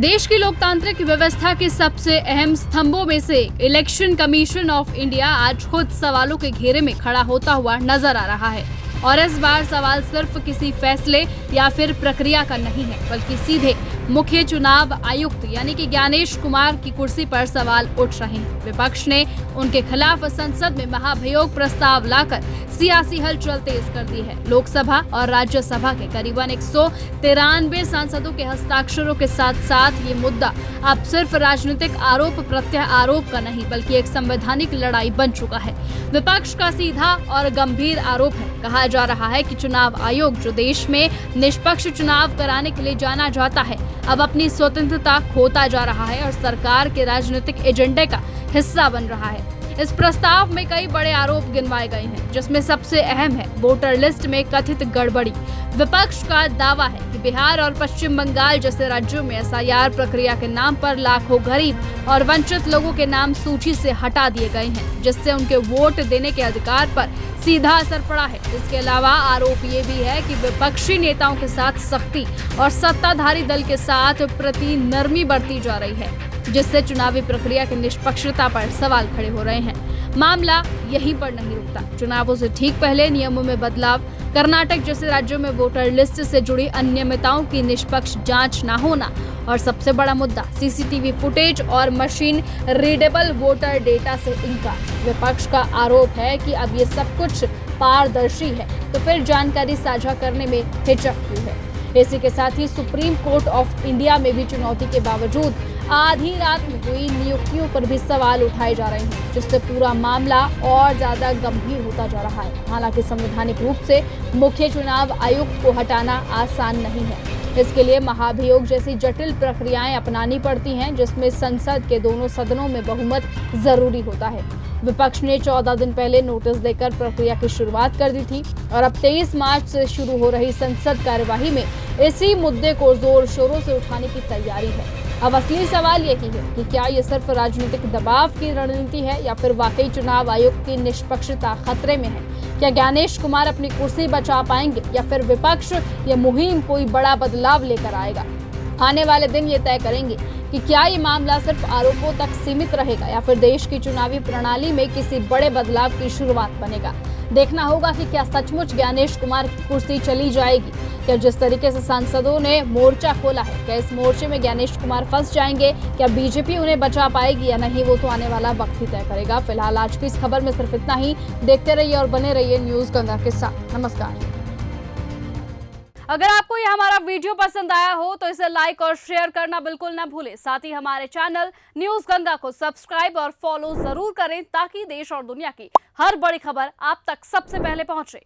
देश की लोकतांत्रिक व्यवस्था के सबसे अहम स्तंभों में से इलेक्शन कमीशन ऑफ इंडिया आज खुद सवालों के घेरे में खड़ा होता हुआ नजर आ रहा है। और इस बार सवाल सिर्फ किसी फैसले या फिर प्रक्रिया का नहीं है, बल्कि सीधे मुख्य चुनाव आयुक्त यानी कि ज्ञानेश कुमार की कुर्सी पर सवाल उठ रहे हैं। विपक्ष ने उनके खिलाफ संसद में महाभियोग प्रस्ताव लाकर सियासी हलचल तेज कर दी है। लोकसभा और राज्यसभा के करीबन 193 सांसदों के हस्ताक्षरों के साथ साथ ये मुद्दा अब सिर्फ राजनीतिक आरोप प्रत्यारोप का नहीं, बल्कि एक संवैधानिक लड़ाई बन चुका है। विपक्ष का सीधा और गंभीर आरोप है। कहा जा रहा है कि चुनाव आयोग, जो देश में निष्पक्ष चुनाव कराने के लिए जाना जाता है, अब अपनी स्वतंत्रता खोता जा रहा है और सरकार के राजनीतिक एजेंडे का हिस्सा बन रहा है। इस प्रस्ताव में कई बड़े आरोप गिनवाए गए हैं, जिसमें सबसे अहम है वोटर लिस्ट में कथित गड़बड़ी। विपक्ष का दावा है कि बिहार और पश्चिम बंगाल जैसे राज्यों में एसआईआर प्रक्रिया के नाम पर लाखों गरीब और वंचित लोगों के नाम सूची से हटा दिए गए हैं, जिससे उनके वोट देने के अधिकार पर सीधा असर पड़ा है। इसके अलावा आरोप ये भी है कि विपक्षी नेताओं के साथ सख्ती और सत्ताधारी दल के साथ प्रति नरमी बरती जा रही है, जिससे चुनावी प्रक्रिया की निष्पक्षता पर सवाल खड़े हो रहे हैं। मामला यहीं पर नहीं रुकता। चुनावों से ठीक पहले नियमों में बदलाव, कर्नाटक जैसे राज्यों में वोटर लिस्ट से जुड़ी अनियमितताओं की निष्पक्ष जांच न होना और सबसे बड़ा मुद्दा सीसीटीवी फुटेज और मशीन रीडेबल वोटर डेटा से इनकार। विपक्ष का आरोप है कि अब ये सब कुछ पारदर्शी है, तो फिर जानकारी साझा करने में हिचक क्यों है। इसी के साथ ही सुप्रीम कोर्ट ऑफ इंडिया में भी चुनौती के बावजूद आधी रात में हुई नियुक्तियों पर भी सवाल उठाए जा रहे हैं, जिससे पूरा मामला और ज्यादा गंभीर होता जा रहा है। हालांकि संवैधानिक रूप से मुख्य चुनाव आयुक्त को हटाना आसान नहीं है। इसके लिए महाभियोग जैसी जटिल प्रक्रियाएं अपनानी पड़ती हैं, जिसमें संसद के दोनों सदनों में बहुमत जरूरी होता है। विपक्ष ने 14 दिन पहले नोटिस देकर प्रक्रिया की शुरुआत कर दी थी और अब 23 मार्च से शुरू हो रही संसद कार्यवाही में इसी मुद्दे को जोर शोरों से उठाने की तैयारी है। अब असली सवाल यही है कि क्या ये सिर्फ राजनीतिक दबाव की रणनीति है या फिर वाकई चुनाव आयोग की निष्पक्षता खतरे में है। क्या ज्ञानेश कुमार अपनी कुर्सी बचा पाएंगे या फिर विपक्ष ये मुहिम कोई बड़ा बदलाव लेकर आएगा। आने वाले दिन ये तय करेंगे कि क्या ये मामला सिर्फ आरोपों तक सीमित रहेगा या फिर देश की चुनावी प्रणाली में किसी बड़े बदलाव की शुरुआत बनेगा। देखना होगा कि क्या सचमुच ज्ञानेश कुमार की कुर्सी चली जाएगी। क्या जिस तरीके से सांसदों ने मोर्चा खोला है, क्या इस मोर्चे में ज्ञानेश कुमार फंस जाएंगे, क्या बीजेपी उन्हें बचा पाएगी या नहीं, वो तो आने वाला वक्त ही तय करेगा। फिलहाल आज की इस खबर में सिर्फ इतना ही। देखते रहिए और बने रहिए न्यूज गंगा के साथ। नमस्कार। अगर आपको यह हमारा वीडियो पसंद आया हो तो इसे लाइक और शेयर करना बिल्कुल ना भूलें। साथ ही हमारे चैनल न्यूज गंगा को सब्सक्राइब और फॉलो जरूर करें, ताकि देश और दुनिया की हर बड़ी खबर आप तक सबसे पहले पहुंचे।